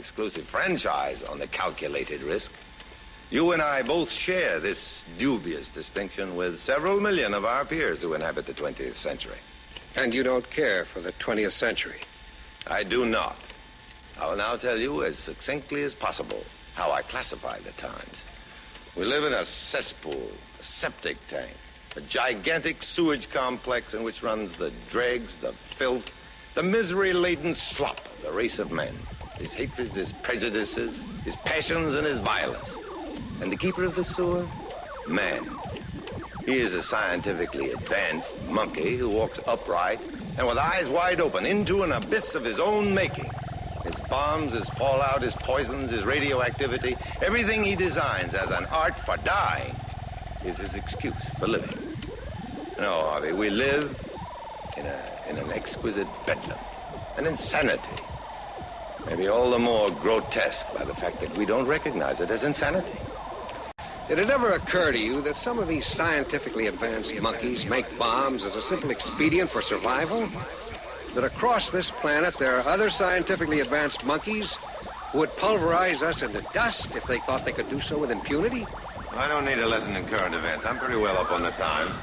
exclusive franchise on the calculated risk. You and I both share this dubious distinction with several million of our peers who inhabit the 20th century. And you don't care for the 20th century? I do not. I will now tell you as succinctly as possible how I classify the times. We live in a cesspool, a septic tank, a gigantic sewage complex in which runs the dregs, the filth, the misery-laden slop of the race of men. His hatreds, his prejudices, his passions, and his violence. And the keeper of the sewer? Man. He is a scientifically advanced monkey who walks upright and with eyes wide open into an abyss of his own making. His bombs, his fallout, his poisons, his radioactivity, everything he designs as an art for dying is his excuse for living. No, Harvey, we live in an exquisite bedlam, an insanity. Maybe all the more grotesque by the fact that we don't recognize it as insanity. Did it ever occur to you that some of these scientifically advanced monkeys make bombs as a simple expedient for survival? That across this planet there are other scientifically advanced monkeys who would pulverize us into dust if they thought they could do so with impunity? I don't need a lesson in current events. I'm pretty well up on the times.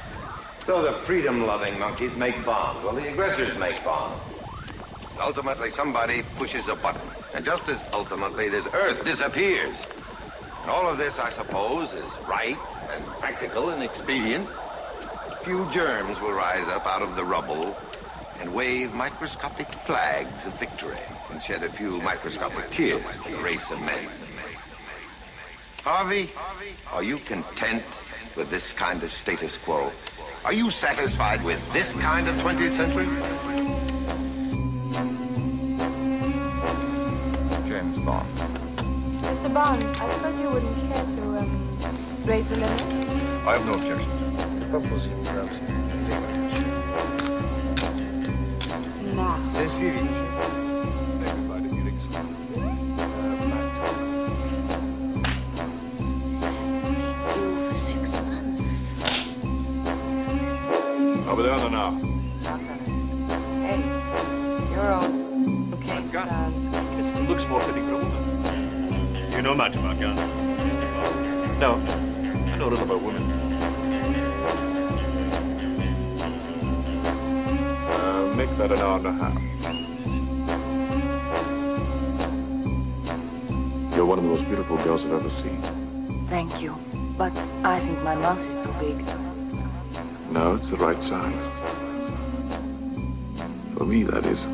So the freedom-loving monkeys make bombs. Well, the aggressors make bombs. Ultimately, somebody pushes a button. And just as ultimately, this Earth disappears. And all of this, I suppose, is right and practical and expedient. A few germs will rise up out of the rubble and wave microscopic flags of victory and shed a few microscopic tears for the race of men. Harvey, are you content with this kind of status quo? Are you satisfied with this kind of 20th century? James Bond. Mr. Bond, I suppose you wouldn't care to, raise the limit? I have no objection. Propose perhaps. Now. C'est suivi. Everybody Felix. Over there on now. Hey, you're on. Okay, It still looks more fitting for a woman. You know much about guns? No, I know a little about women. Make that an hour and a half. You're one of the most beautiful girls I've ever seen. Thank you, but I think my mouth is too big. No, it's the right size. For me, that is.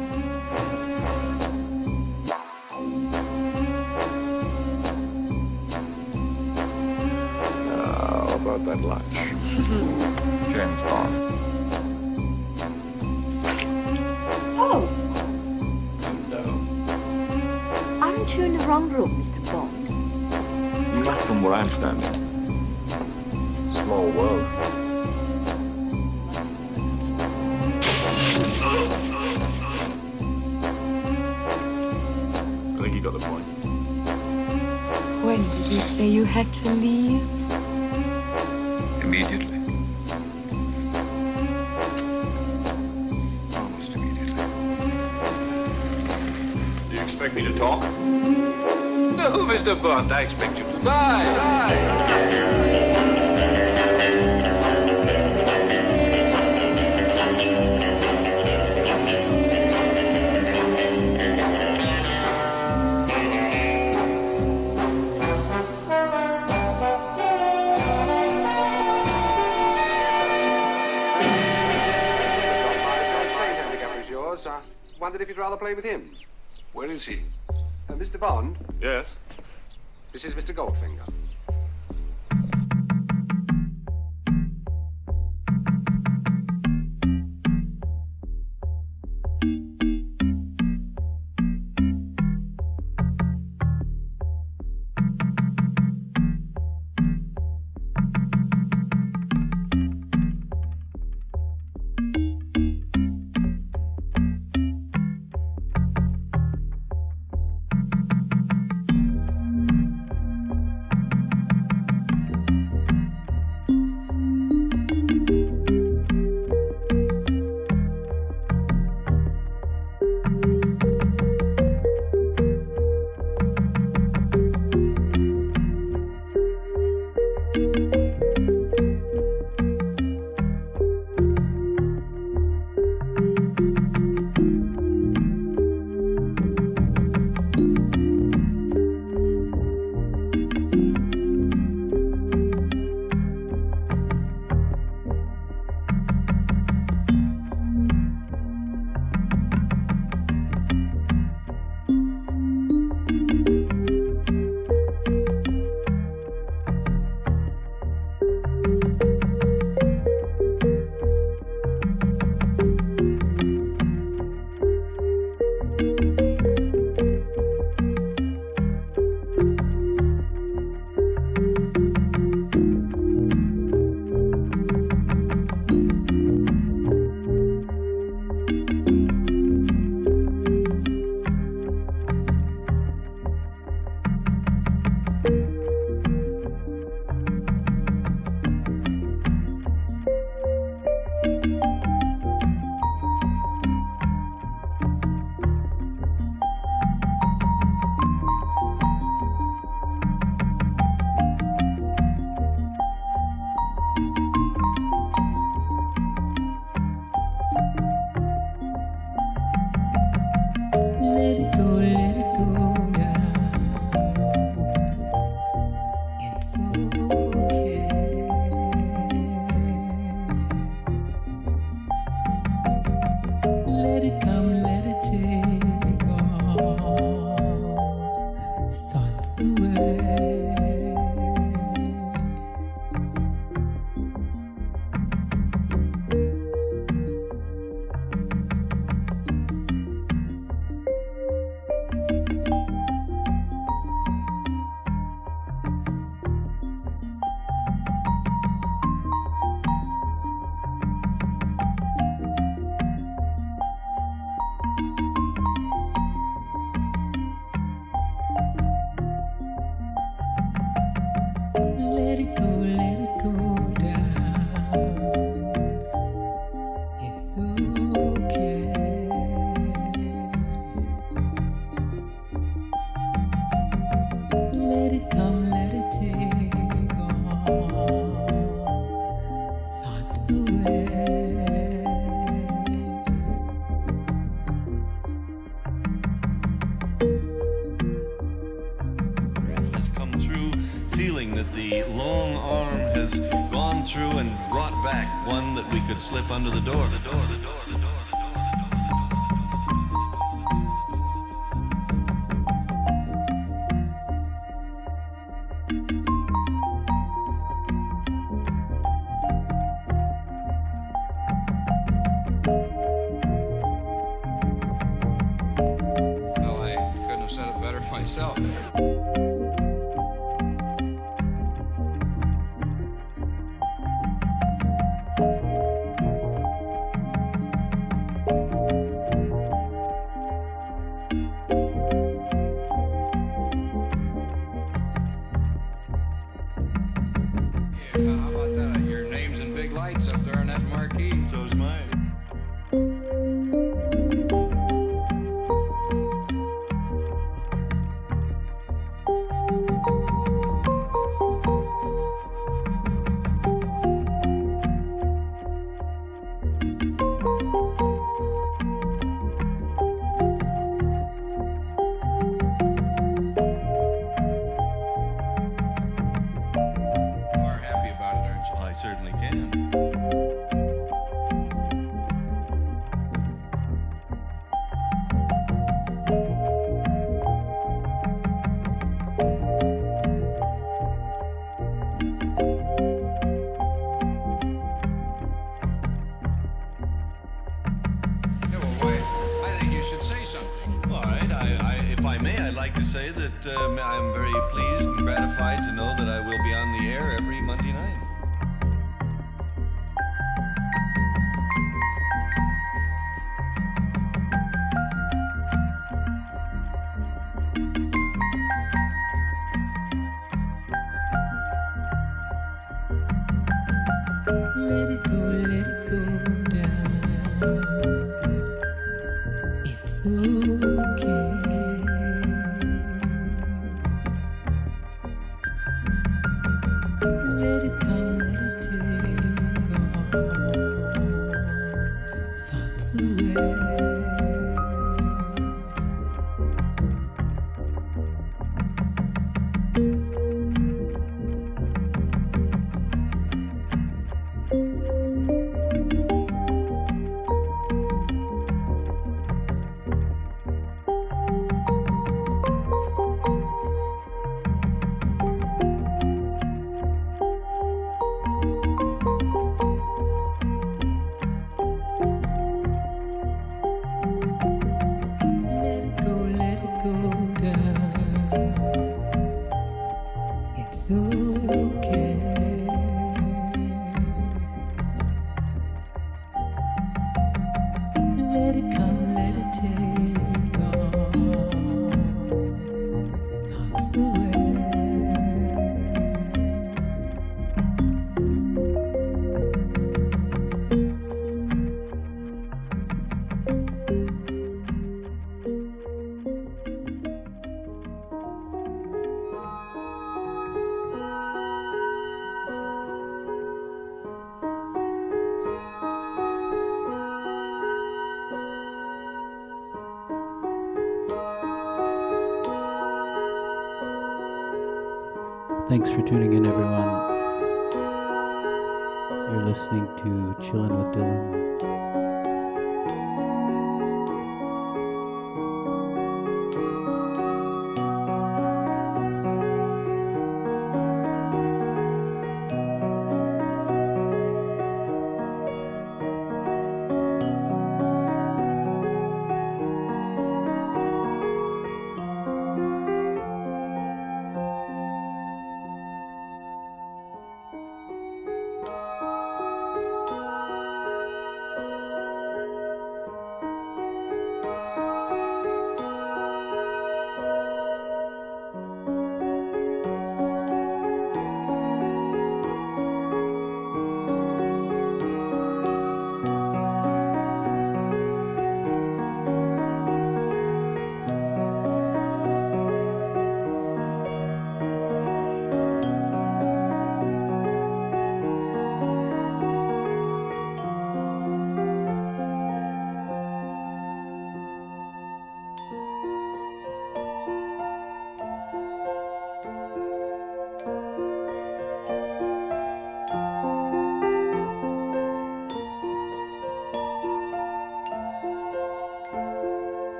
How about that lunch? James Bond. Oh! Aren't you in the wrong room, Mr. Bond? Not from where I'm standing. Small world. I think you got the point. When did you say you had to leave? Immediately. Almost immediately. Do you expect me to talk? No, Mr. Bond, I expect you to die. I wondered if you'd rather play with him. Where is he? Mr. Bond, Yes? this is Mr. Goldfinger. let it go down. It's okay. Let it come, let it take all thoughts away. Has come through feeling that the long arm has gone through and brought back one that we could slip under the door. Well, I couldn't have said it better myself. Yeah, how about that? Your name's in big lights up there on that marquee. So is mine. You are happy about it, aren't you? I certainly can. Yeah, well, wait. I think you should say something. All right, if I may, I'd like to say that I'm very pleased and gratified to know that I will be on the air every Monday night. Let it go down. It's okay. Let it come, let it take all thoughts away. Let it go down. It's okay. Let it come, let it take all thoughts away. Thanks for tuning in, everyone. You're listening to Chillin' with Dylan.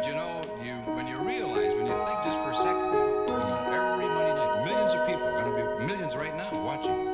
But you know, when you realize, when you think just for a second, every Monday night, millions of people, going to be millions right now watching.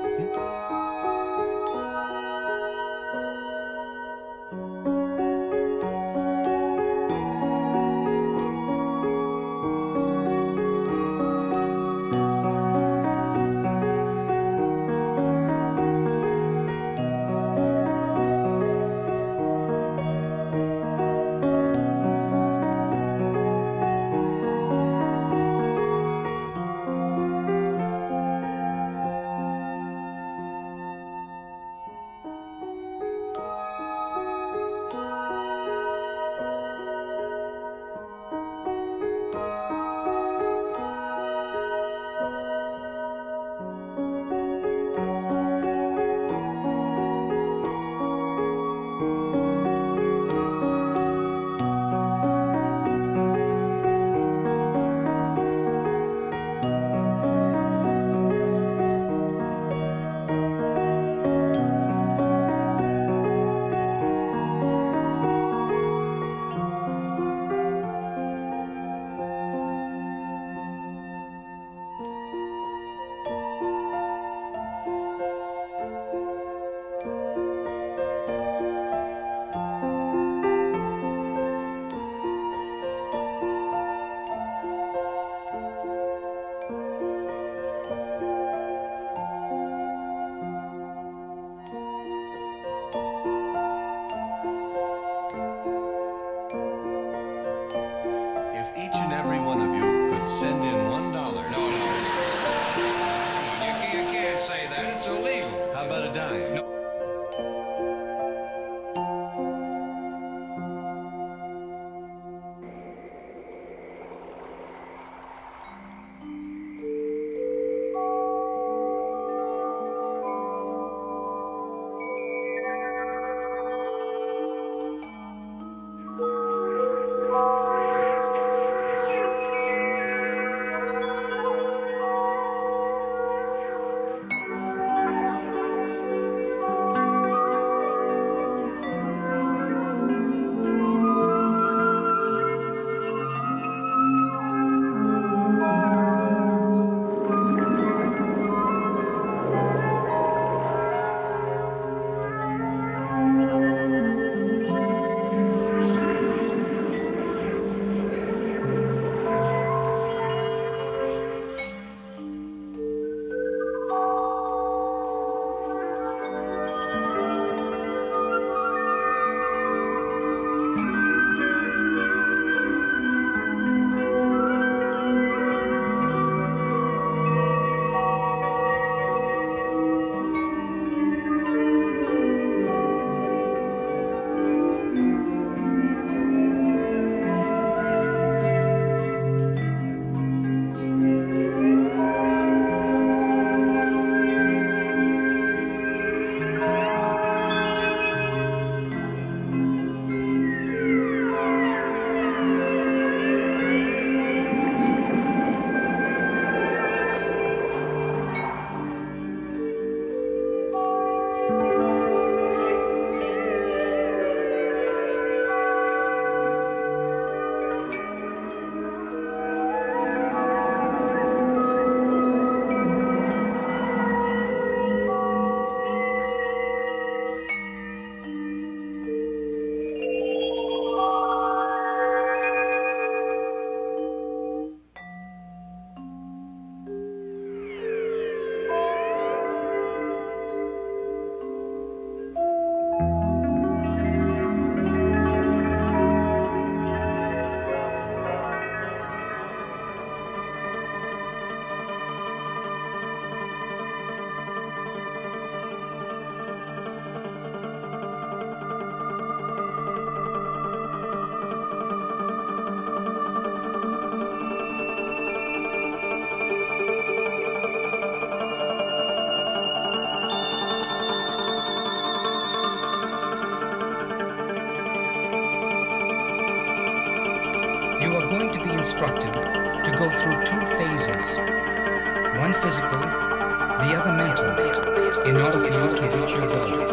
You are going to be instructed to go through 2 phases, one physical, the other mental, in order for you to reach your goal.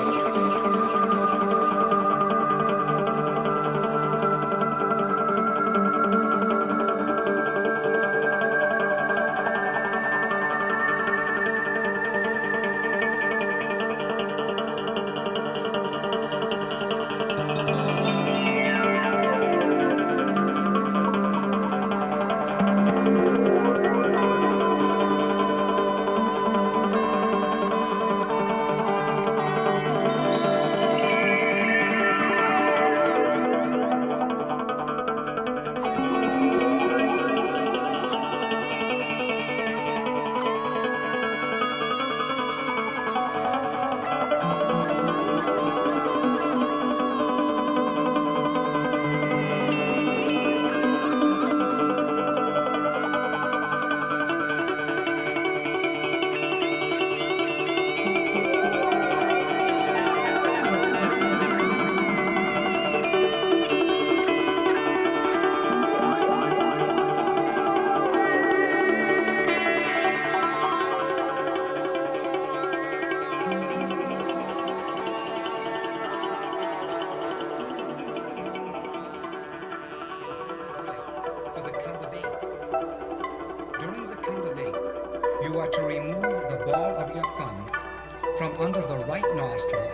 from under the right nostril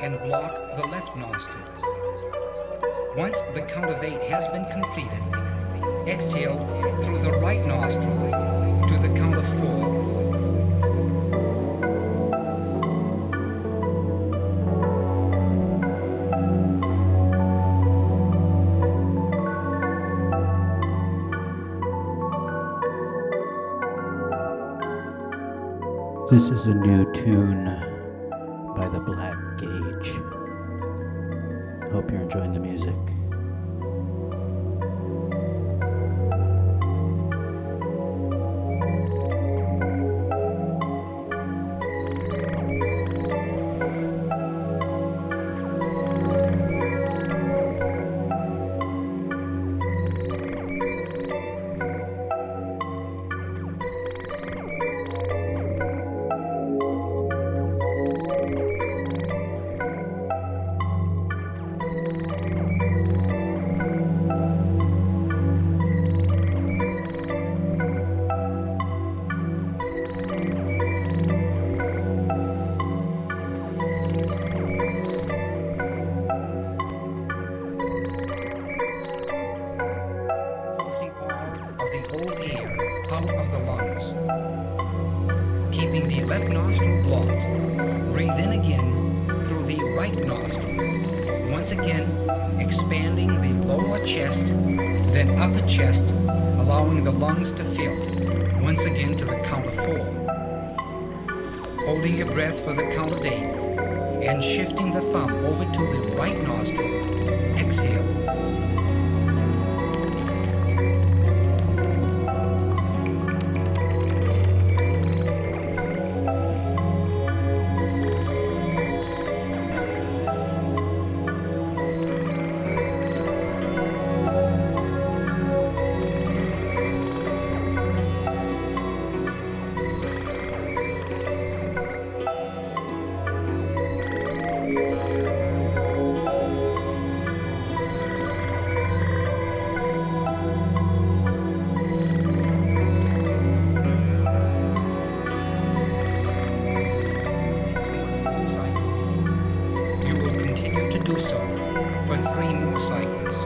and block the left nostril. Once the count of 8 has been completed, exhale through the right nostril to the count of 4. This is a new tune by the Black Gauge. Hope you're enjoying the music. Keeping the left nostril blocked, breathe in again through the right nostril. Once again, expanding the lower chest, then upper chest, allowing the lungs to fill. Once again to the count of 4. Holding your breath for the count of 8, and shifting the thumb over to the right nostril. Exhale. Do so for 3 more cycles.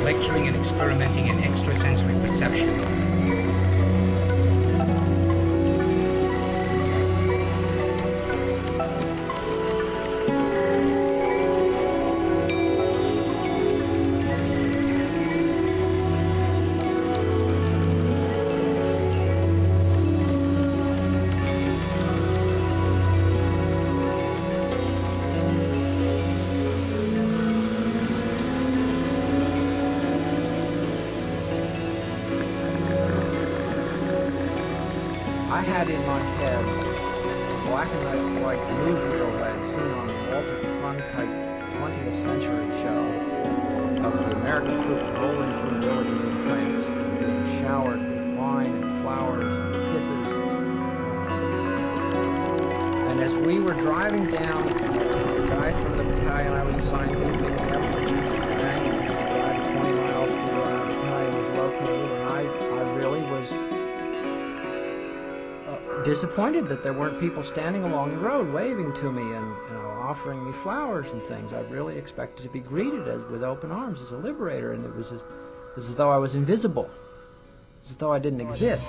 Lecturing and experimenting in extrasensory perception. I had in my head a black and white movie reel I had seen on the Walter Cronkite 20th Century show of the American troops rolling through villages in France, being showered with wine and flowers and kisses as we were driving down, the guy from the battalion I was assigned to picked me up from drive 20 miles to where our battalion was located, and I really was disappointed that there weren't people standing along the road waving to me and offering me flowers and things. I really expected to be greeted with open arms as a liberator, and it was as though I was invisible, as though I didn't exist.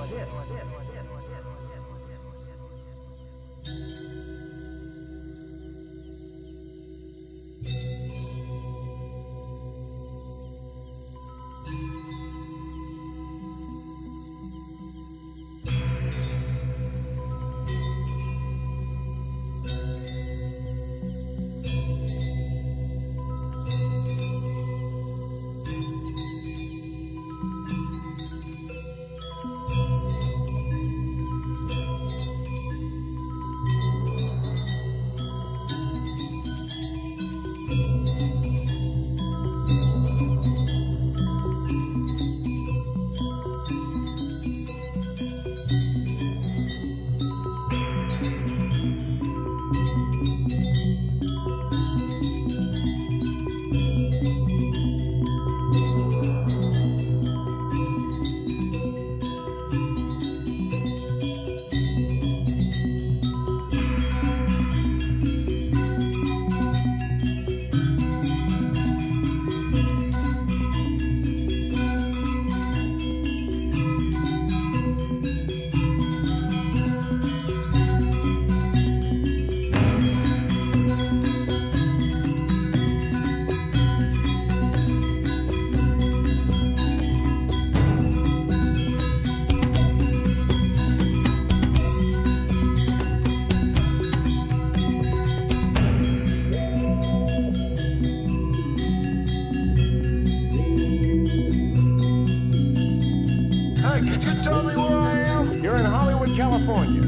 California.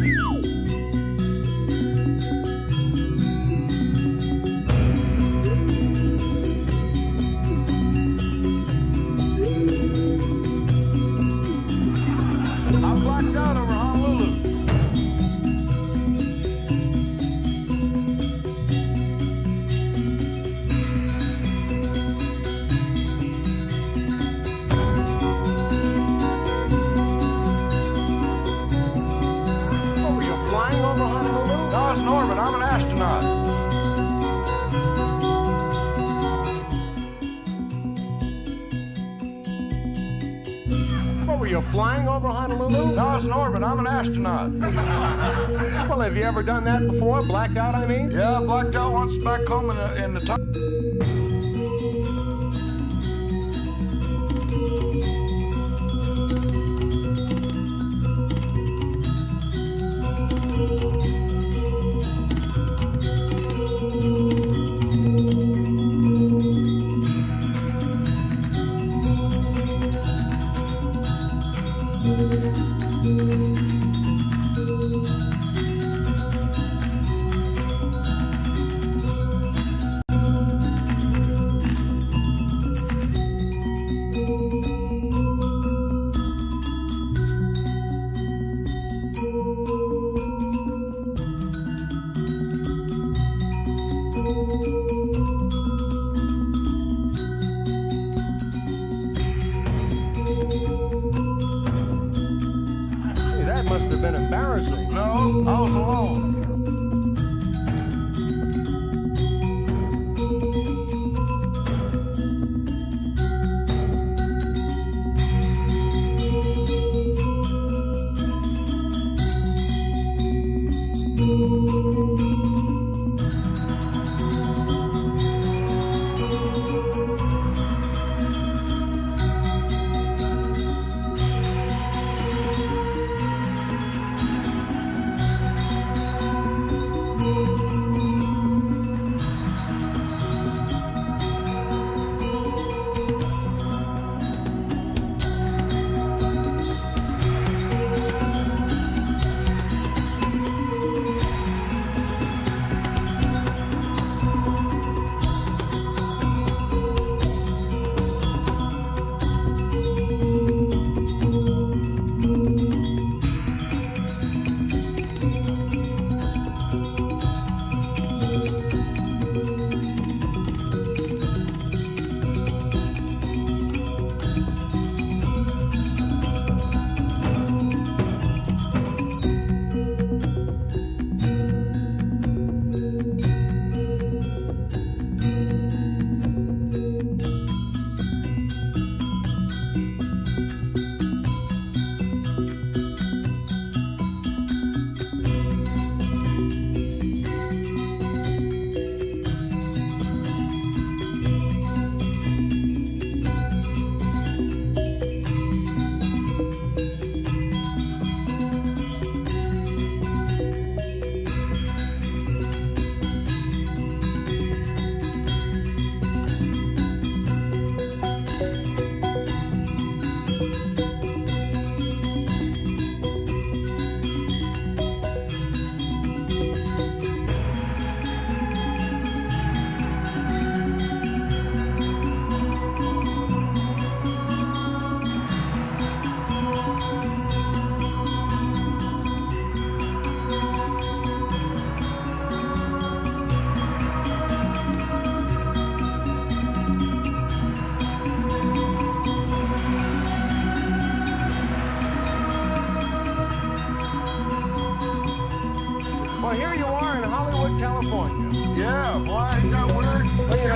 I'm blacked out over Honolulu. I'm an astronaut. What were you, flying over Honolulu? No, I was in orbit. I'm an astronaut. Well, have you ever done that before? Blacked out, I mean? Yeah, I blacked out once back home in the top.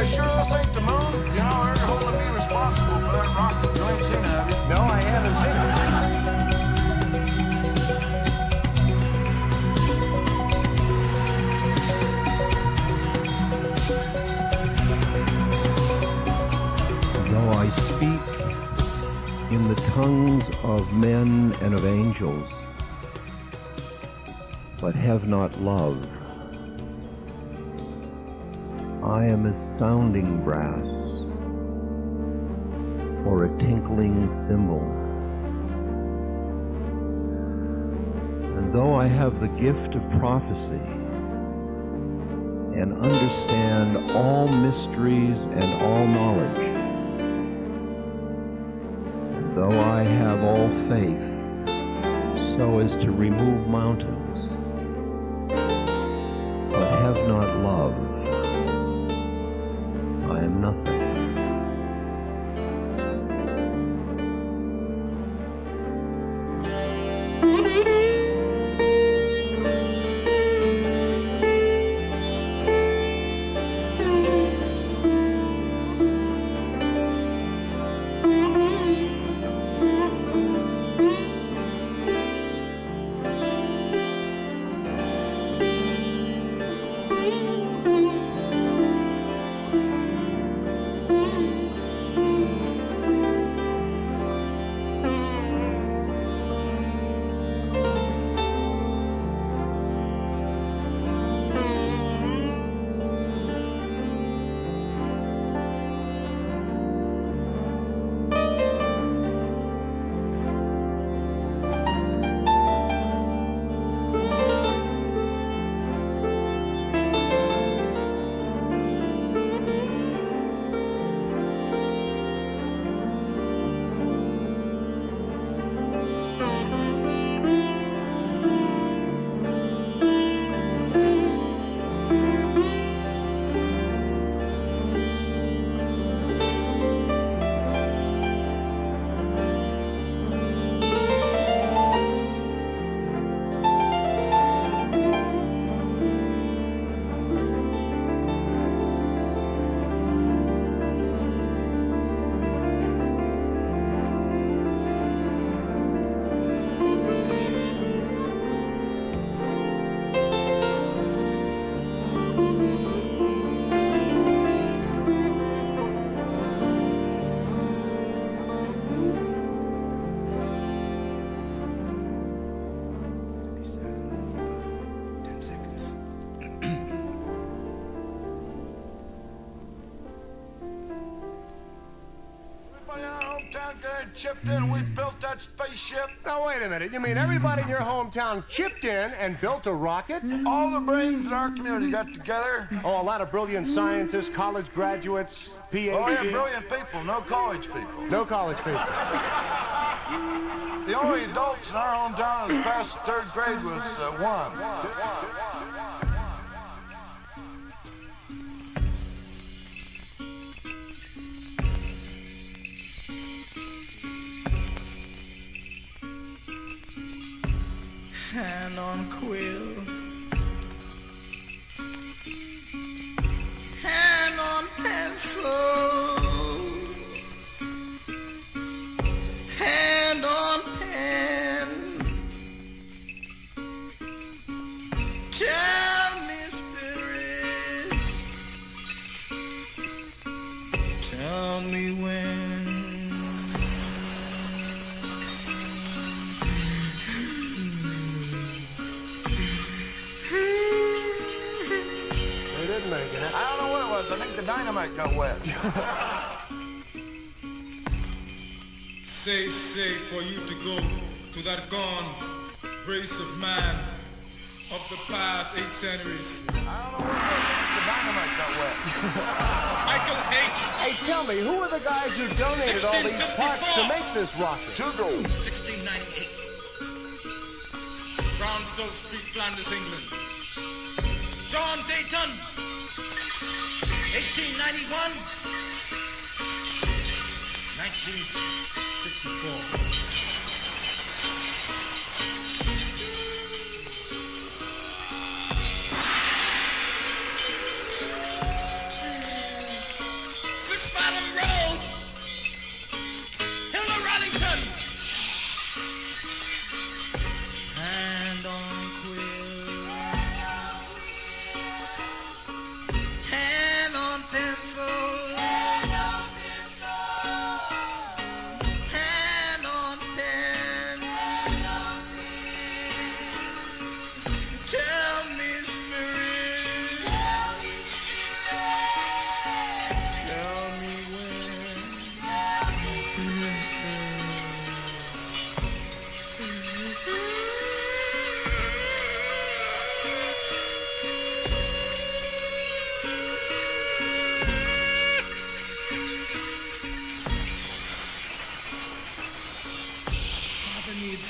you sure this ain't the moon? You know, they're holding me responsible for that rocket. You ain't seen it, have you? No, I haven't seen it. Though I speak in the tongues of men and of angels, but have not love, I am as sounding brass or a tinkling cymbal. And though I have the gift of prophecy and understand all mysteries and all knowledge, and though I have all faith so as to remove mountains, but have not love, I am nothing. Chipped in, we built that spaceship. Now, wait a minute. You mean everybody in your hometown chipped in and built a rocket? All the brains in our community got together. Oh, a lot of brilliant scientists, college graduates, PhDs. Oh, yeah, brilliant people, no college people. No college people. The only adults in our hometown that passed the third grade was one. Hand on quill, hand on pencil, hand on pen. Tell me, spirit, tell me when. I don't know what it was. I think the dynamite got wet. Say, for you to go to that gone race of man of the past 8 centuries. I don't know what it was. I think the dynamite got wet. Michael H. Hey, tell me, who are the guys who donated all these parts to make this rocket? 2 gold. 1698. Brownstow Street, Flanders, England. John Dayton. 1891, 1954.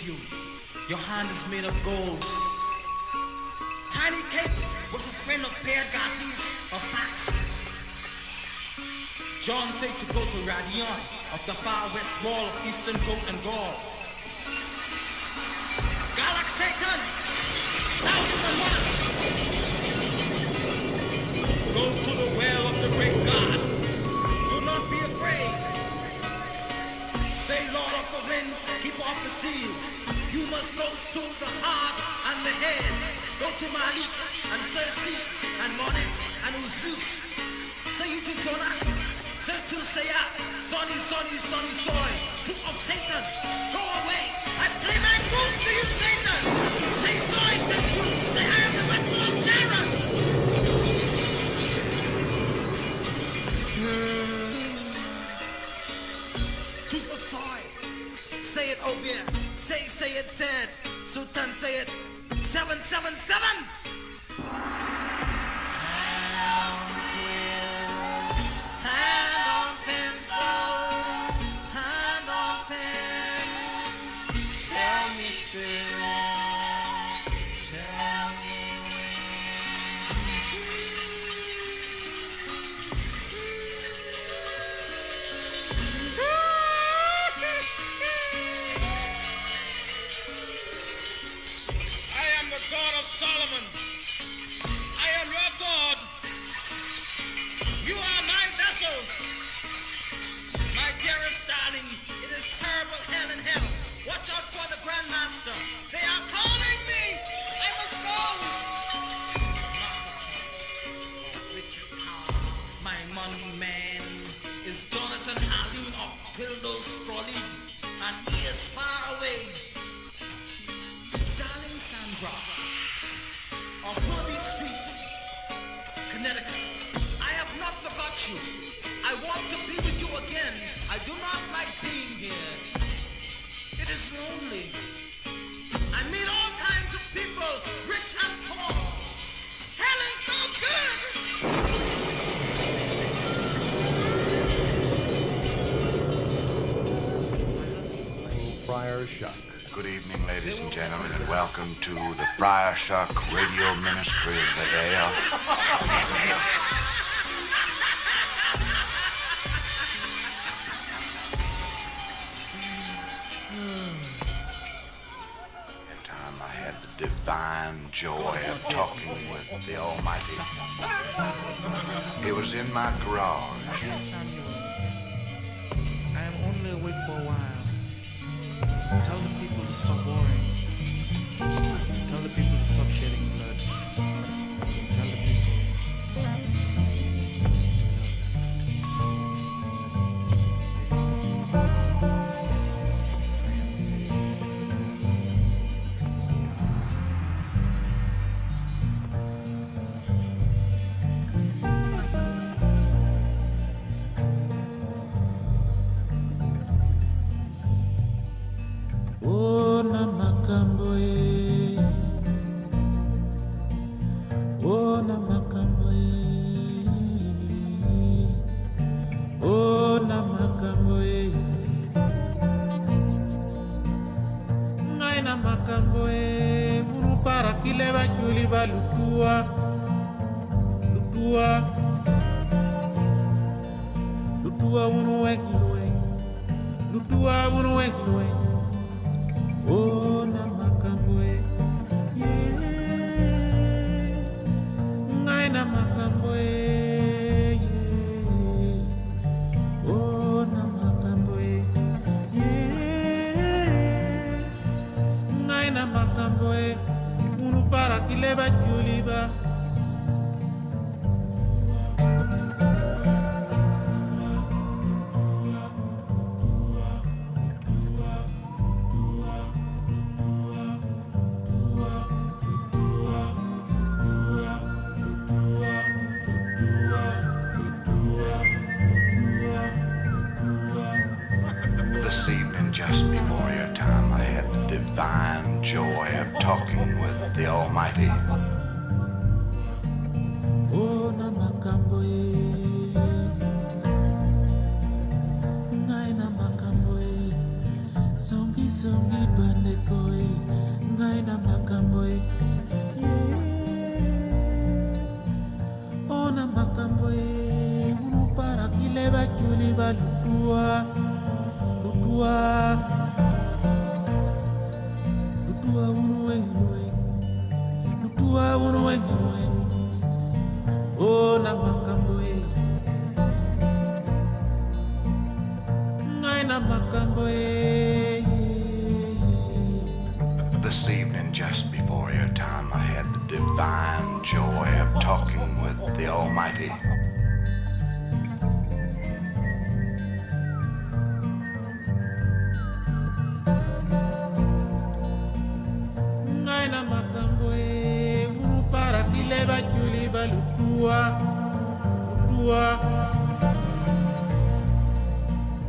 with you. Your hand is made of gold. Tiny Cape was a friend of Pierre Gatti's of Pax. John said to go to Radion of the far west wall of Eastern Goat and Gaul. Galax Satan, go to the well of the great God. Do not be afraid. Say, Lord of the wind, keep off the sea. You must go to the heart and the head. Go to Malit and Circe and Monet and Uzus. Say you to Jonas. Say to Seya. Sonny, sonny, sonny, soy. Tip of Satan. Go away. I play my food to you, Satan. Say soy, say true. Say I am the vessel of Sharon. Tip of soy. Say it, Obia. Say it, said. Sultan, say it. 777. Hand on pencil, hand on pen. Tell me true, tell me. I am the God of Solomon. I am your God. You are my vessel. My dearest darling, it is terrible hell in hell. Watch out for the Grandmaster. They are calling me. I must go. Richard Town, my money man, is Jonathan Allen of Dildo's Trolley, and he is far away. Darling Sandra, of Willoughby Street, Connecticut. I have not forgot you. I want to be with you again. I do not like being here. It is lonely. I meet all kinds of people, rich and poor. Hell is so good. Friar Shuck. Good evening, ladies and gentlemen, and welcome to the Friar Shuck Radio Ministry of the Air. That time I had the divine joy of talking with the Almighty. It was in my garage. Yes, Samuel. I am only awake for a while. Tell the people to stop worrying. Tell the people to stop shedding blood. Tell the people. Oh, Namakamboe. Oh, Namakamboe. Oh, Namakamboe. Ngai Namakamboe. Munu para kileba chuliba lutua. Lutua. Lutua unu wekluwe. Lutua unu wekluwe. Oh, Namakamboe, yeah. Ngai Namakamboe, yeah. Oh, Namakamboe, yeah. Ngai Namakamboe, unu para kileba chuliba. This evening, just before your time, I had the divine joy of talking with the Almighty. Oh, Namakamboe, Ngai Namakamboe, Songi songi bandekoi ngai na makamboi ona makamboi unu para kileba chuli balutua lutua lutua unu wenlue lutua unu wenlue ona makamboi ngai na makamboi. This evening, just before your time, I had the divine joy of talking with the Almighty. Ngai na makambo unu para kileba chuli balutua lutua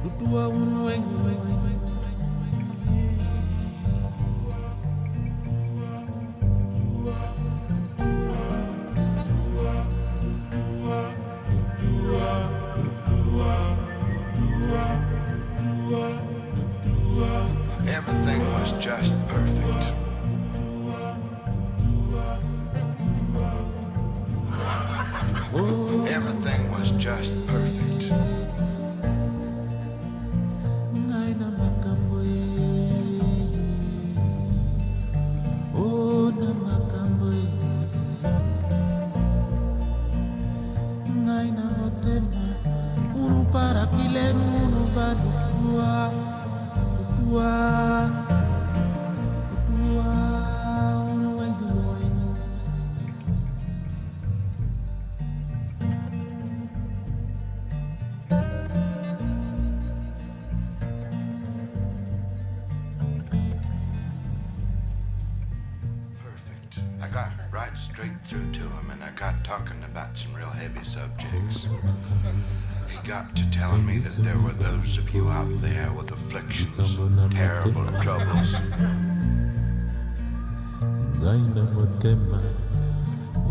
lutua unu wengu Everything was just perfect. Everything was just perfect. Ngai na makambo oh na makambo ngai na motema unu para kile unu balutua lutua lutua unu wenlue I got right straight through to him, and I got talking about some real heavy subjects. He got to telling me that there were those of you out there with afflictions, terrible troubles. Ngai na motema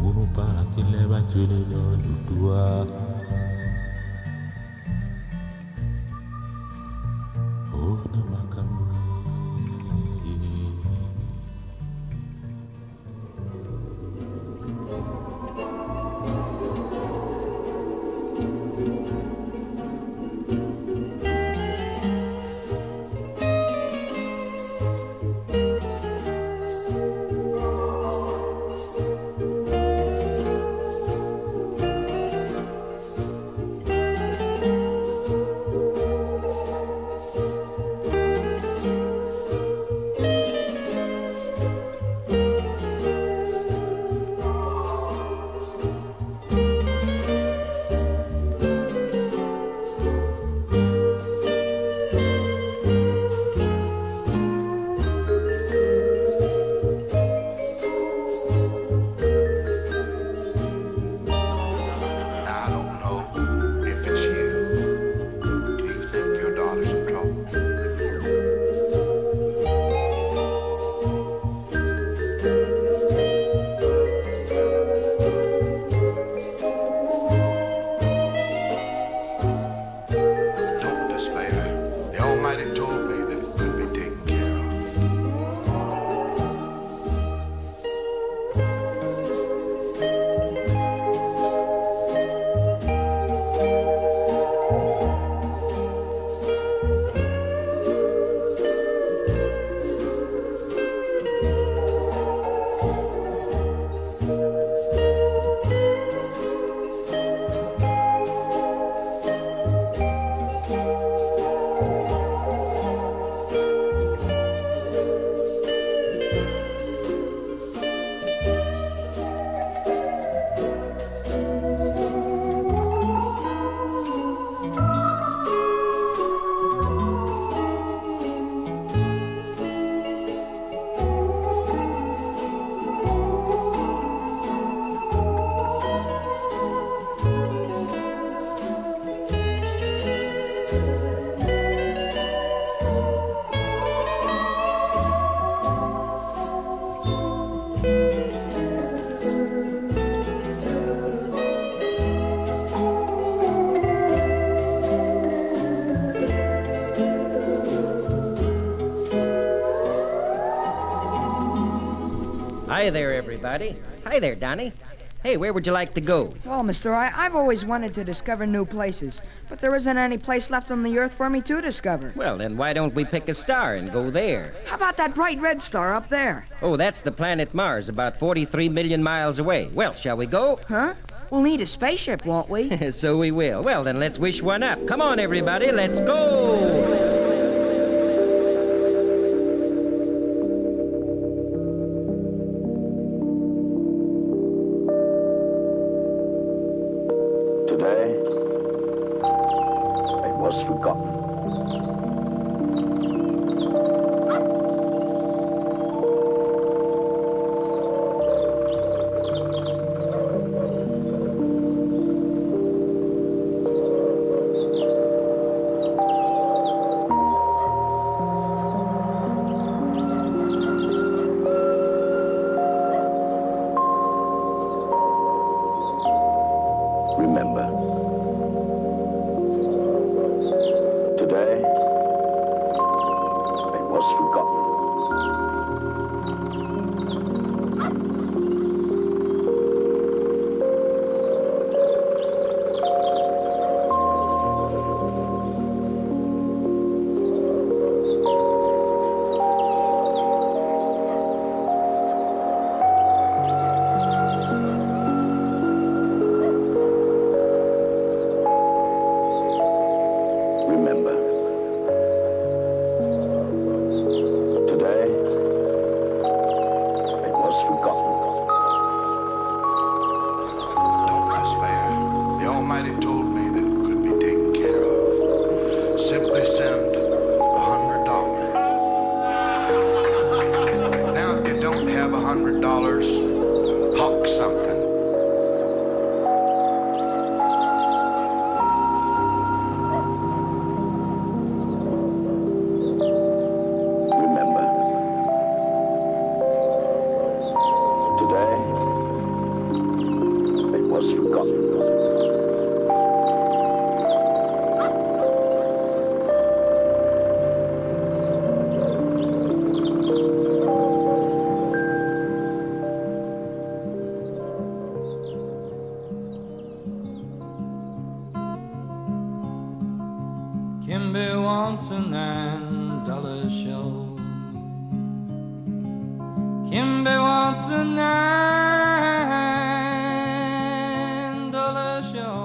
unu para kileba chuli lutua oh na makambo. Hi there, everybody. Hi there, Donnie. Hey, where would you like to go? Well, mister, I've always wanted to discover new places, but there isn't any place left on the earth for me to discover. Well, then why don't we pick a star and go there? How about that bright red star up there? Oh, that's the planet Mars, about 43 million miles away. Well, shall we go? Huh? We'll need a spaceship, won't we? So we will. Well, then let's wish one up. Come on, everybody, let's go! Today, it was forgotten. Remember, today, it was forgotten. Remember, today, it was forgotten. Don't despair. The Almighty told me that it could be taken care of. Simply send $100. Now, if you don't have $100, hawk something. Remember, today, it was forgotten. Kimby wants a $9 show. Kimby wants a $9 show.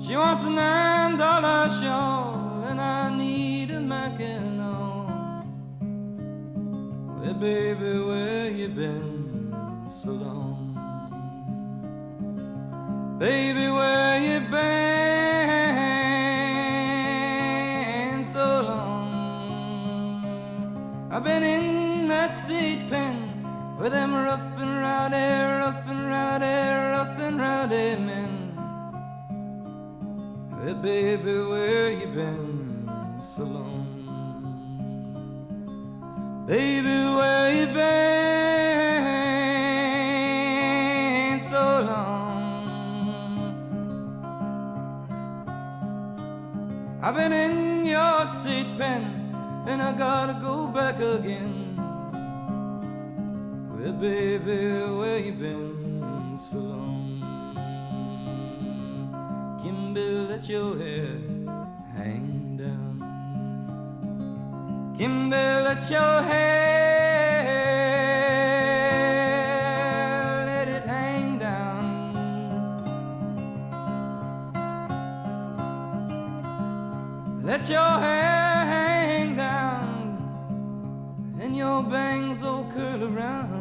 She wants a $9 show, and I need a Mackinac. Well, baby, where you been so long? Baby, where you been so long? I've been in that state pen with them rough and rowdy men. Well, baby, where you been so long? Baby, where you been so long? I've been in your state pen, and I gotta go back again. Well, baby, where you been so long? Kimby, let your hair hang down. Kimby, let your hair, let it hang down. Let your hair hang down, and your bangs all curl around.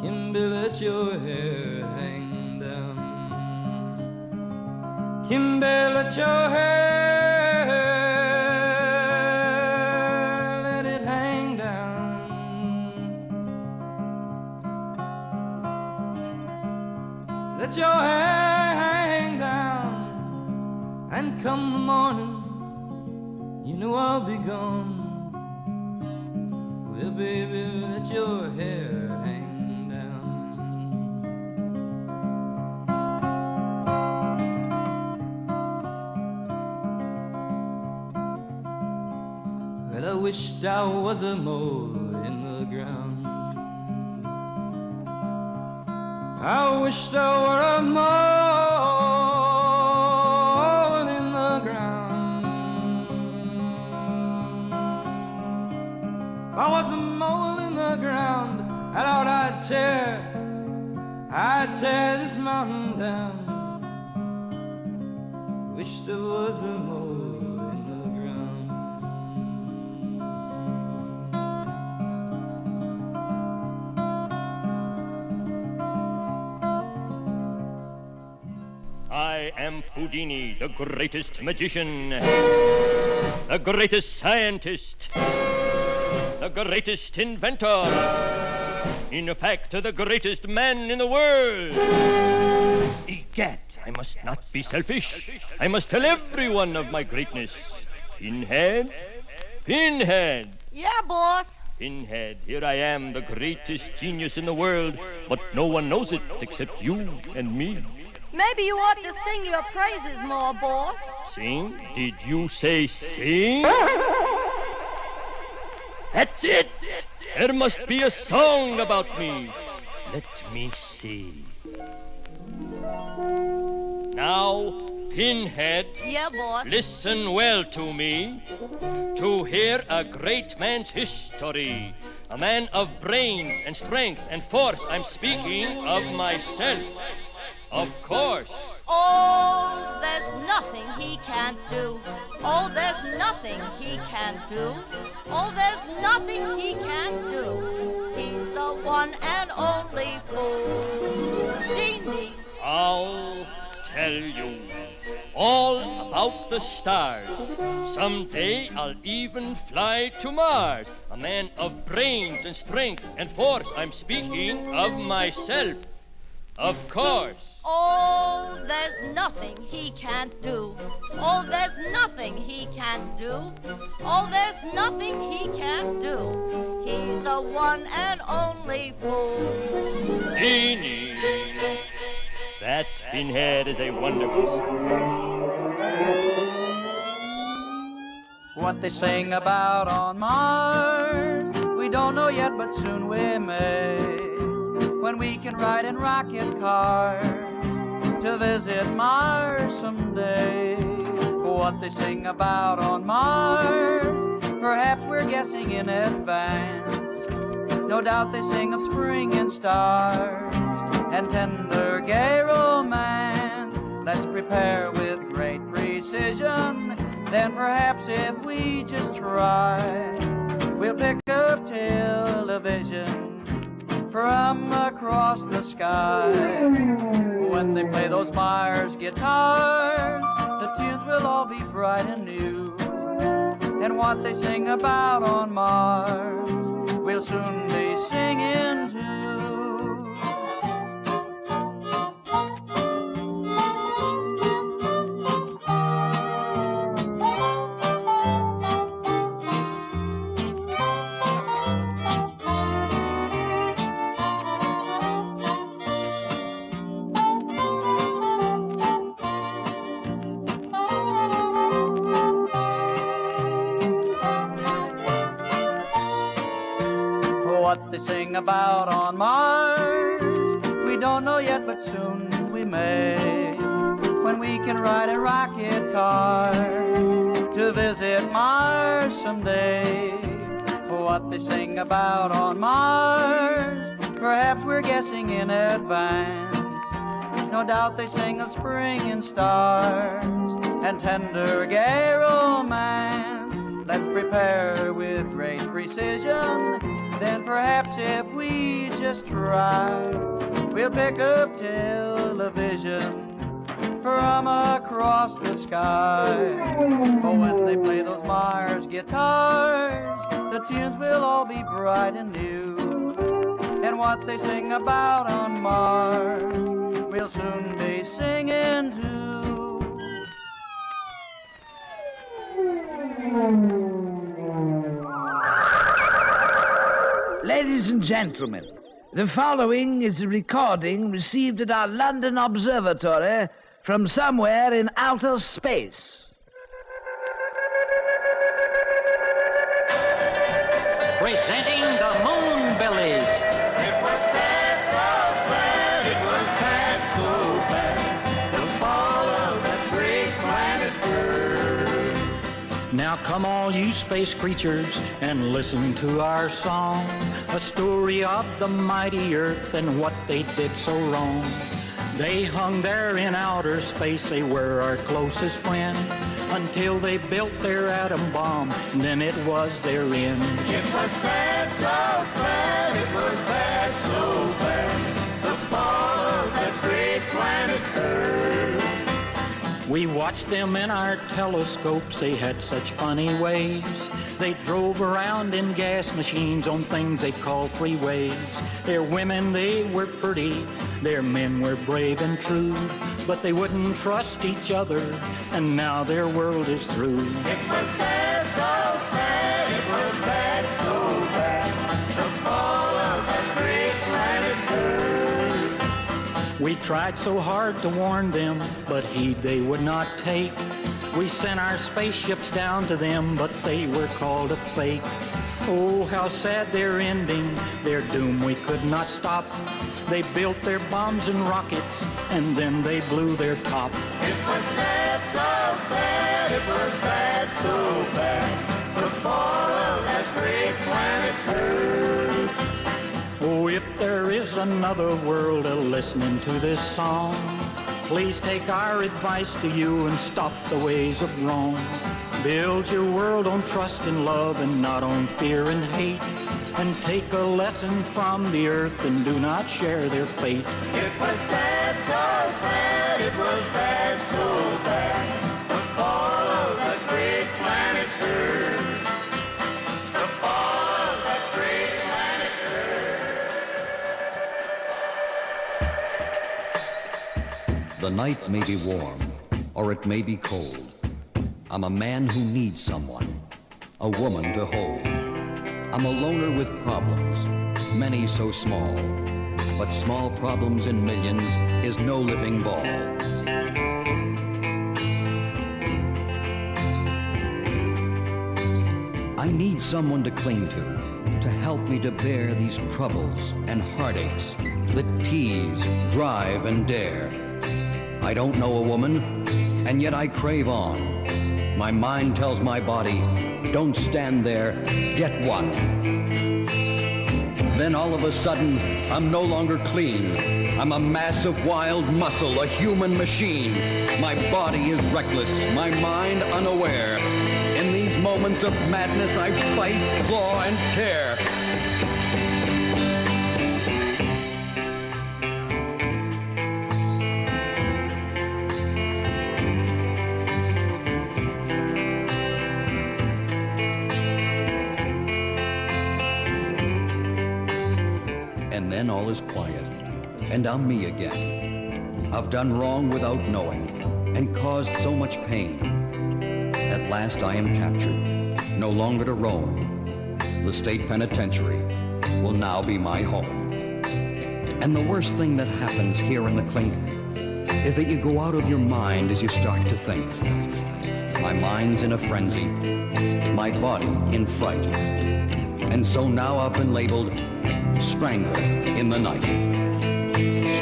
Kimby, let your hair hang down. Kimby, let your hair, let it hang down. Let your hair hang down, and come the morning, you know I'll be gone. Well, baby, let your hair hang down. Well, I wished I was a mole I wish there were a mole in the ground. If I was a mole in the ground, I thought I'd tear this mountain down. Wish there was a mole in the ground. I am Houdini, the greatest magician, the greatest scientist, the greatest inventor, in fact, the greatest man in the world. Egad, I must not be selfish. I must tell everyone of my greatness. Pinhead, Pinhead. Yeah, boss. Pinhead, here I am, the greatest genius in the world, but no one knows it except you and me. Maybe you ought to sing your praises more, boss. Sing? Did you say sing? That's it! There must be a song about me. Let me see. Now, Pinhead, Yeah, boss. listen well to me. To hear a great man's history, a man of brains and strength and force, I'm speaking of myself. Of course. Oh, there's nothing he can't do. Oh, there's nothing he can't do. Oh, there's nothing he can't do. He's the one and only Houdini. I'll tell you all about the stars. Someday I'll even fly to Mars. A man of brains and strength and force, I'm speaking of myself. Of course. Oh, there's nothing he can't do. Oh, there's nothing he can't do. Oh, there's nothing he can't do. He's the one and only Houdini. That Pinhead is a wonderful song. What they sing about on Mars, we don't know yet, but soon we may. When we can ride in rocket cars to visit Mars someday. What they sing about on Mars, perhaps we're guessing in advance. No doubt they sing of spring and stars and tender gay romance. Let's prepare with great precision, then perhaps if we just try, we'll pick up television from across the sky. When they play those Mars guitars, the tunes will all be bright and new. And what they sing about on Mars, we'll soon be singing too. What they sing about on Mars, we don't know yet, but soon we may. When we can ride in rocket cars to visit Mars someday. What they sing about on Mars, perhaps we're guessing in advance. No doubt they sing of spring and stars and tender gay romance. Let's prepare with great precision, then perhaps if we just try, we'll pick up television from across the sky. Oh, when they play those Mars guitars, the tunes will all be bright and new. And what they sing about on Mars, we'll soon be singing too. Ladies and gentlemen, the following is a recording received at our London Observatory from somewhere in outer space. Presenting the Moonbillies. It was sad, so sad, it was Now come all you space creatures and listen to our song, a story of the mighty Earth and what they did so wrong. They hung there in outer space, they were our closest friend, until they built their atom bomb, and then it was their end. It was sad, so sad, it was bad, so bad, the fall of that great planet Earth. We watched them in our telescopes, they had such funny ways. They drove around in gas machines on things they called freeways. Their women, they were pretty, their men were brave and true, but they wouldn't trust each other, and now their world is through. It was sad, so sad, it was bad, so bad, the fall of that great planet Earth. We tried so hard to warn them, but heed they would not take. We sent our spaceships down to them, but they were called a fake. Oh, how sad their ending, their doom we could not stop. They built their bombs and rockets, and then they blew their top. It was sad, so sad, it was bad, so bad, the fall of that great planet Earth. Oh, if there is another world listening to this song, please take our advice to you and stop the ways of wrong. Build your world on trust and love and not on fear and hate, and take a lesson from the earth and do not share their fate. It was sad, so sad, it was bad, so bad, the fall of that great planet Earth. The fall of that great planet Earth. The night may be warm, or it may be cold. I'm a man who needs someone, a woman to hold. I'm a loner with problems, many so small, but small problems in millions is no living ball. I need someone to cling to help me to bear these troubles and heartaches that tease, drive, and dare. I don't know a woman, and yet I crave on. My mind tells my body, don't stand there, get one. Then all of a sudden, I'm no longer clean. I'm a mass of wild muscle, a human machine. My body is reckless, my mind unaware. In these moments of madness, I fight, claw, and tear. And then all is quiet, and I'm me again. I've done wrong without knowing, and caused so much pain. At last I am captured, no longer to roam. The state penitentiary will now be my home. And the worst thing that happens here in the clink is that you go out of your mind as you start to think. My mind's in a frenzy, my body in fright. And so now I've been labeled Strangler in the Night.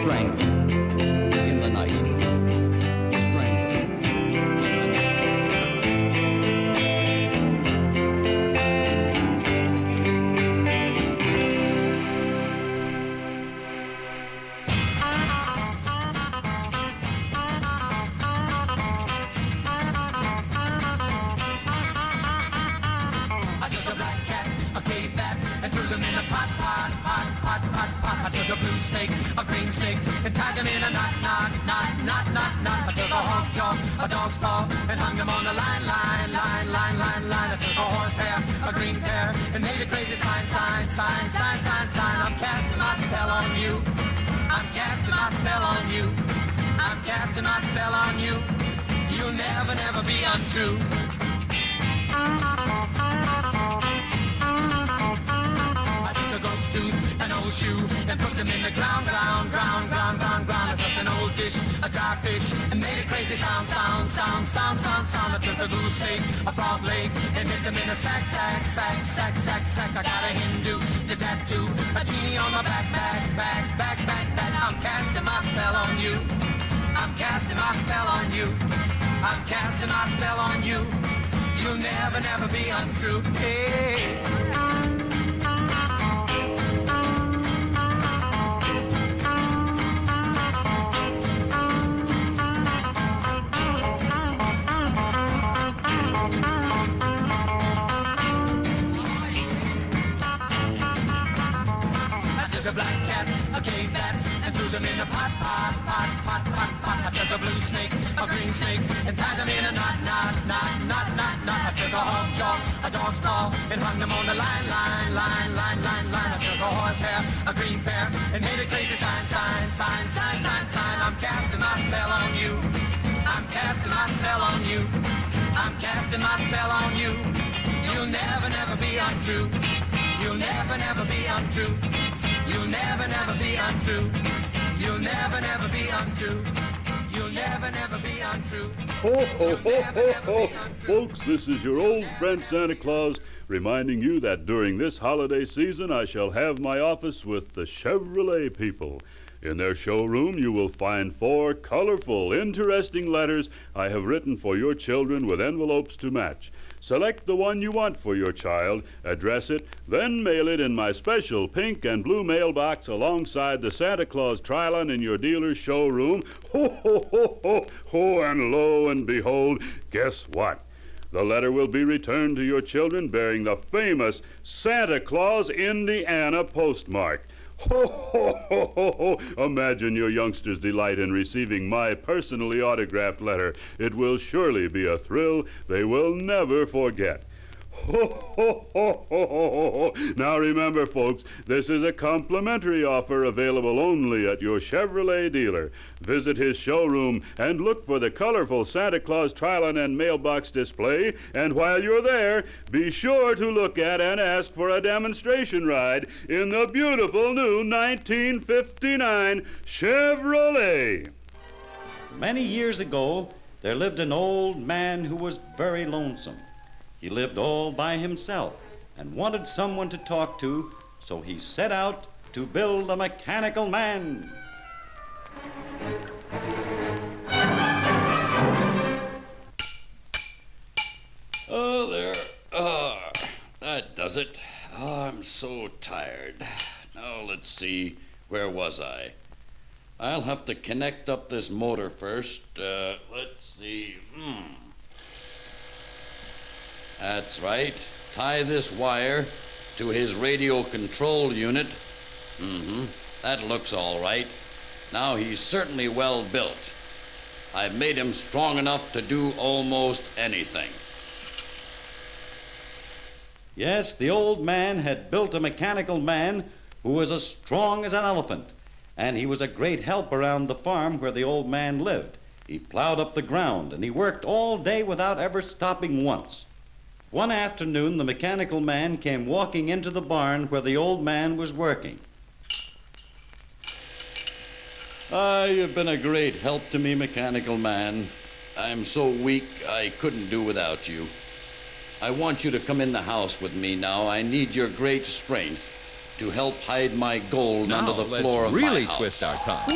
Strangler in the Night. Strangler in the Night. I took a black cat, a cave bat, and threw them in a pot. I took a blue snake, a green snake, and tied them in a knot. I took a hog jaw, a dog's paw, and hung them on a line. I took a horsehair, a green pear, and made a crazy sign. I'm casting my spell on you. I'm casting my spell on you. I'm casting my spell on you. You'll never be untrue. I took a goat's tooth, an old shoe, and put them in the ground. I took an old dish, a dry fish, and made a crazy sound. I took a goose egg, a frog leg, and hit them in a sack. I got a Hindu to tattoo, a genie on my back. I'm casting my spell on you. I'm casting my spell on you. I'm casting my spell on you. You'll never, never be untrue. Hey. A black cat, a cave bat, and threw them in a pot. I took a blue snake, a green snake, and tied them in a knot. I took a hog jaw, a dog's paw, and hung them on the line. I took a horsehair, a green pear, and made a crazy sign. I'm casting my spell on you. I'm casting my spell on you. I'm casting my spell on you. You'll never, never be untrue. You'll never, never be untrue. You'll never, never be untrue. You'll never, never be untrue. You'll never, never be untrue. Ho, ho, ho, ho, ho. Folks, this is your old friend Santa Claus reminding you that during this holiday season I shall have my office with the Chevrolet people. In their showroom, you will find 4 colorful, interesting letters I have written for your children with envelopes to match. Select the one you want for your child, address it, then mail it in my special pink and blue mailbox alongside the Santa Claus Trilon in your dealer's showroom. Ho, ho, ho, ho, ho, and lo and behold, guess what? The letter will be returned to your children bearing the famous Santa Claus, Indiana postmark. Ho, ho, ho, ho, ho. Imagine your youngsters' delight in receiving my personally autographed letter. It will surely be a thrill they will never forget. Ho, ho, ho, ho, ho, ho. Now remember, folks, this is a complimentary offer available only at your Chevrolet dealer. Visit his showroom and look for the colorful Santa Claus Trilon and mailbox display. And while you're there, be sure to look at and ask for a demonstration ride in the beautiful new 1959 Chevrolet. Many years ago, there lived an old man who was very lonesome. He lived all by himself and wanted someone to talk to, so he set out to build a mechanical man. Oh, there. That does it. Oh, I'm so tired. Now, let's see. Where was I? I'll have to connect up this motor first. Let's see. That's right. Tie this wire to his radio control unit. That looks all right. Now he's certainly well built. I've made him strong enough to do almost anything. Yes, the old man had built a mechanical man who was as strong as an elephant, and he was a great help around the farm where the old man lived. He plowed up the ground, and he worked all day without ever stopping once. One afternoon, the mechanical man came walking into the barn where the old man was working. You've been a great help to me, mechanical man. I'm so weak, I couldn't do without you. I want you to come in the house with me now. I need your great strength to help hide my gold under the floor of my house. Really twist our tongue.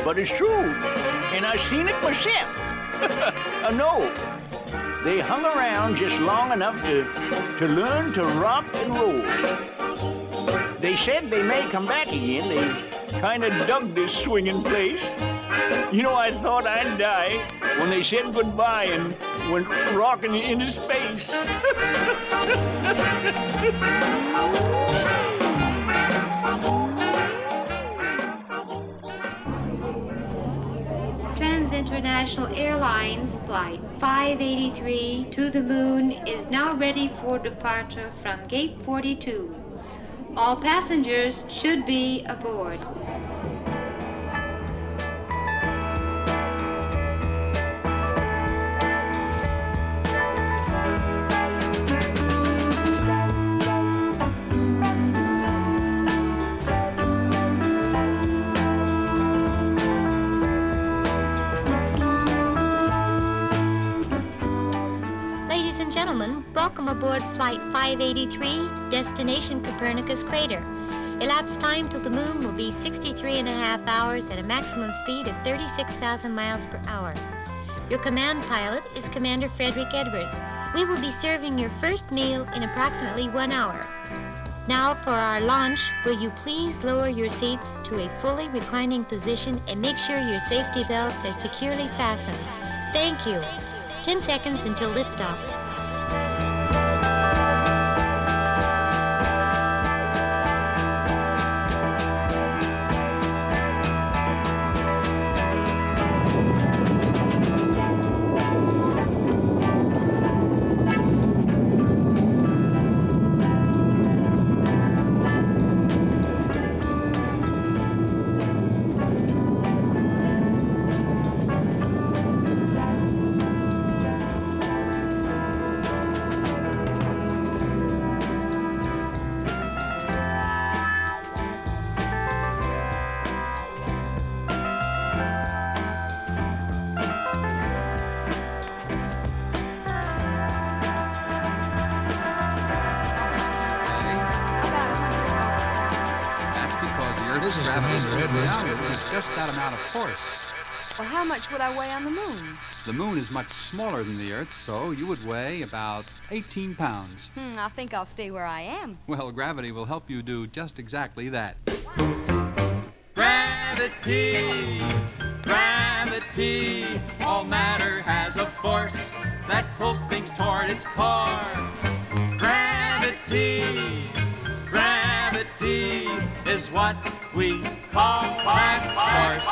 But it's true, and I've seen it myself. No, they hung around just long enough to learn to rock and roll. They said they may come back again. kind of dug this swinging place. You know, I thought I'd die when they said goodbye and went rocking into space. International Airlines Flight 583 to the moon is now ready for departure from Gate 42. All passengers should be aboard. Welcome aboard Flight 583, destination Copernicus Crater. Elapsed time to the moon will be 63.5 hours at a maximum speed of 36,000 miles per hour. Your command pilot is Commander Frederick Edwards. We will be serving your first meal in approximately 1 hour. Now for our launch, will you please lower your seats to a fully reclining position and make sure your safety belts are securely fastened. Thank you. 10 seconds until liftoff. Just that amount of force. Well, how much would I weigh on the moon? The moon is much smaller than the Earth, so you would weigh about 18 pounds. I think I'll stay where I am. Well, gravity will help you do just exactly that. Gravity, gravity, all matter has a force that pulls things toward its core. Gravity, gravity is what we call that force.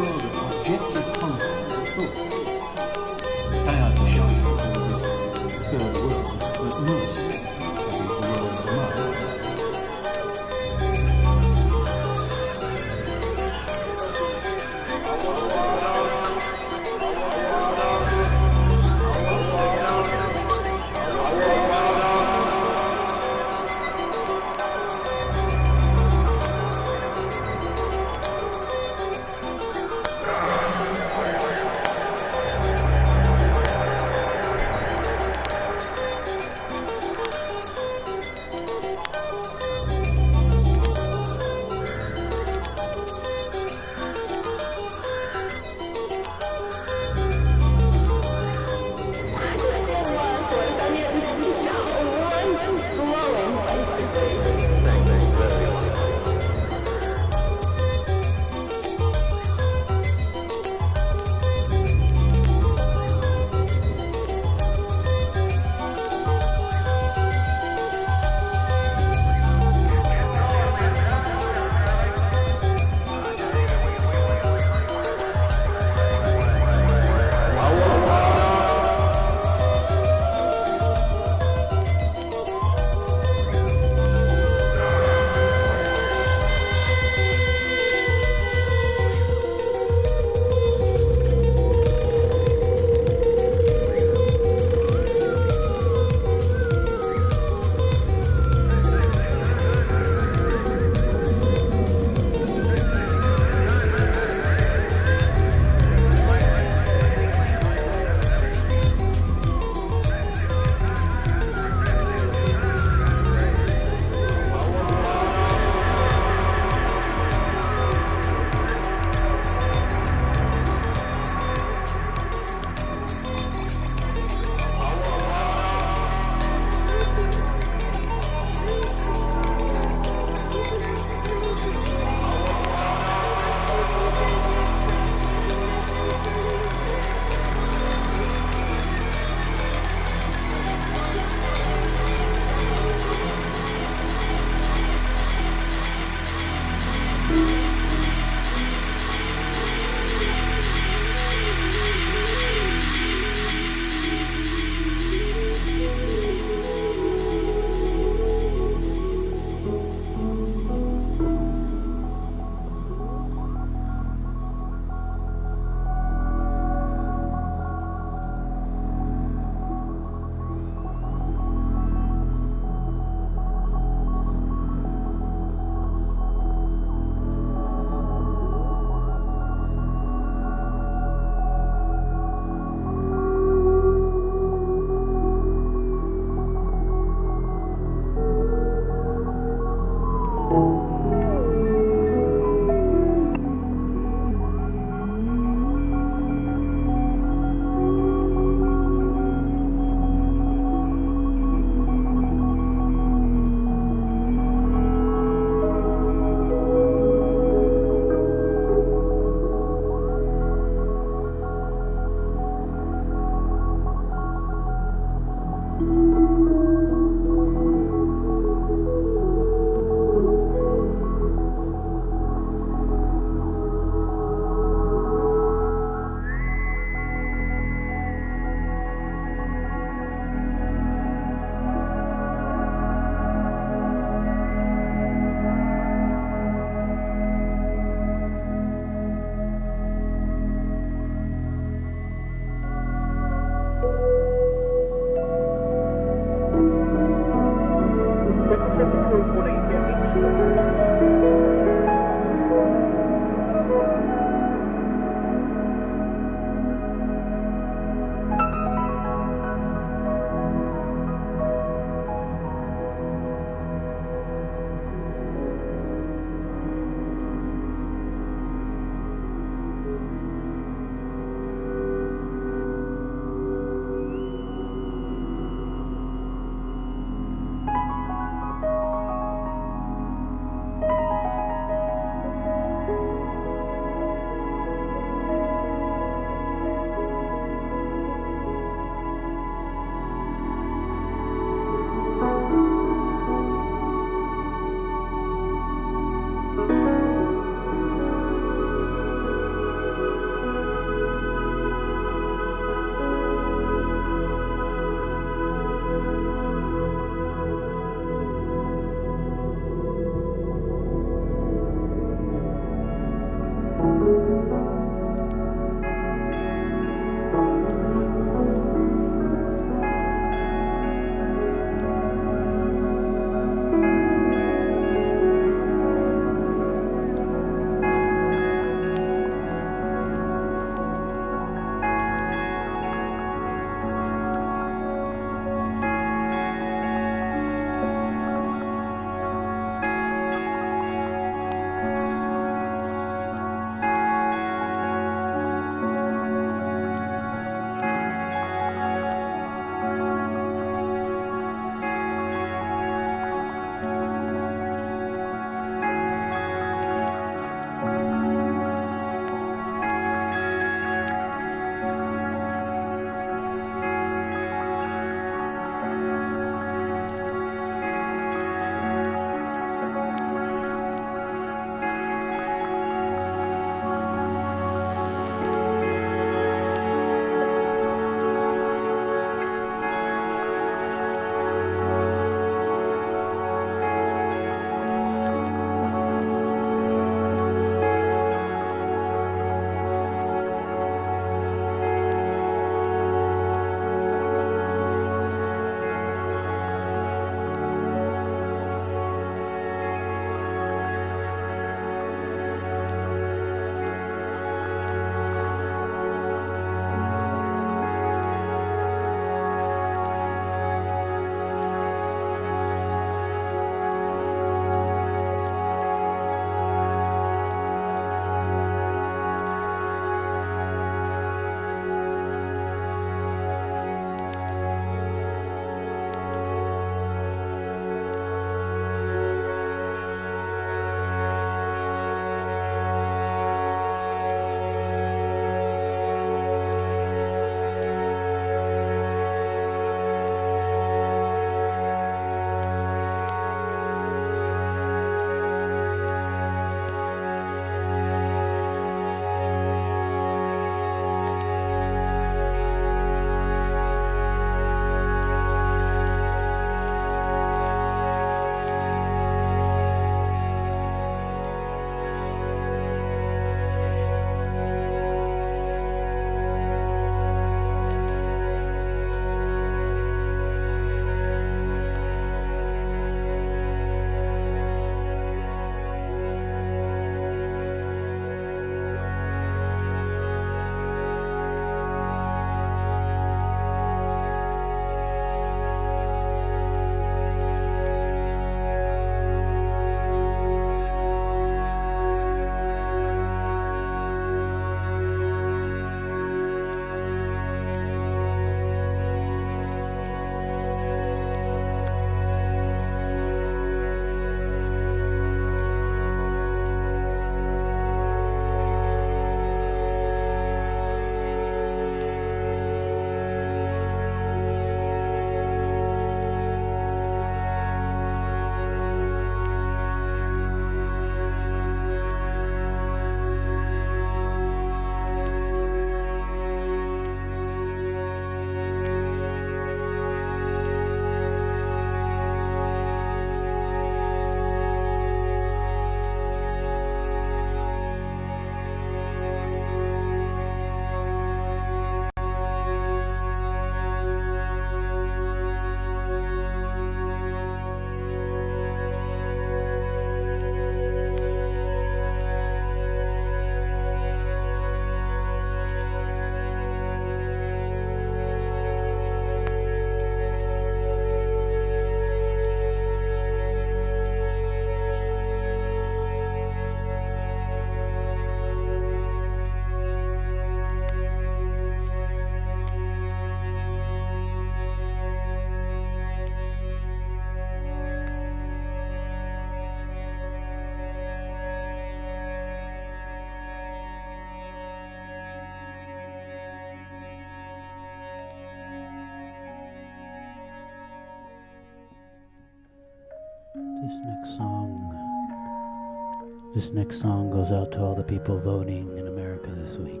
This next song goes out to all the people voting in America this week.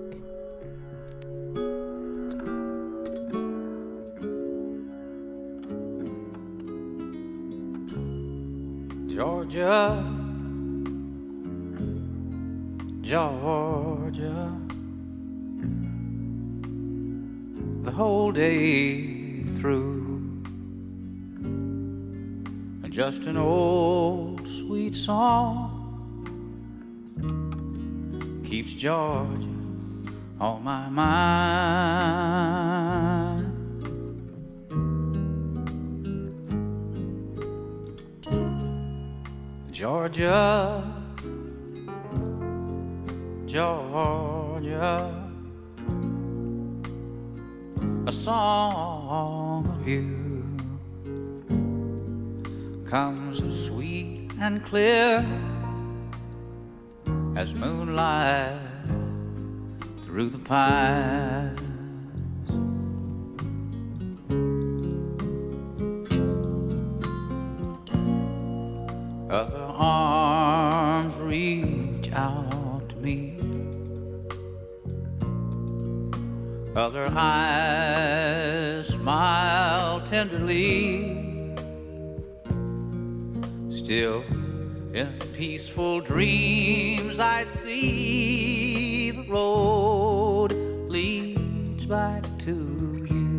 Georgia, Georgia, the whole day through, just an old sweet song keeps Georgia on my mind. Georgia, Georgia, a song of you comes as sweet and clear as moonlight through the pines. Other arms reach out to me, other eyes smile tenderly. Still in peaceful dreams I see the road leads back to you.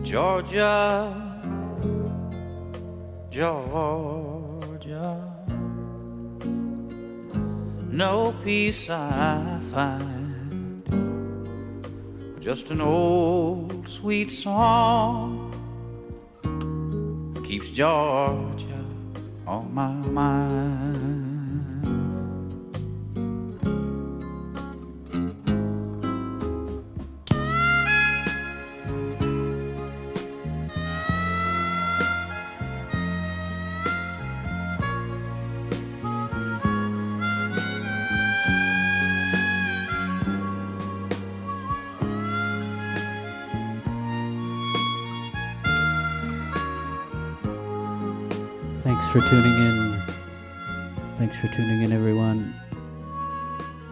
Georgia, Georgia, no peace I find, just an old sweet song keeps Georgia on my mind. Thanks for tuning in. Thanks for tuning in, everyone.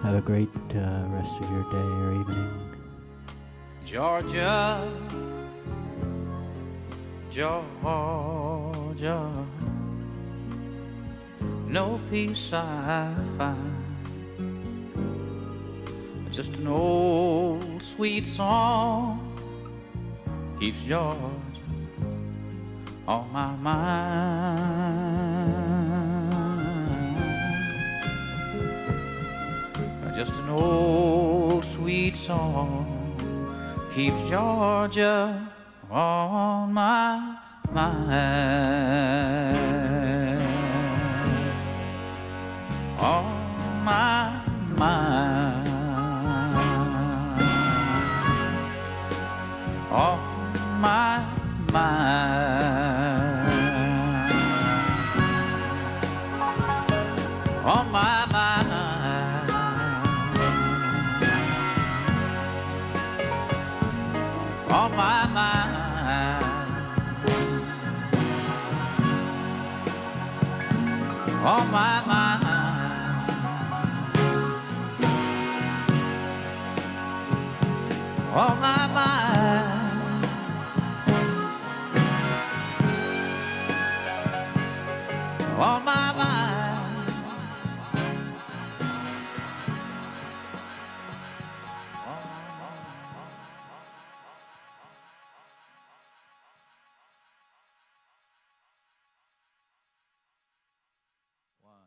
Have a great rest of your day or evening. Georgia, Georgia, no peace I find, just an old sweet song keeps Georgia on my mind. Just an old sweet song keeps Georgia on my mind. On my mind. On my mind. On my mind. On my mind. On my mind. On my mind. On my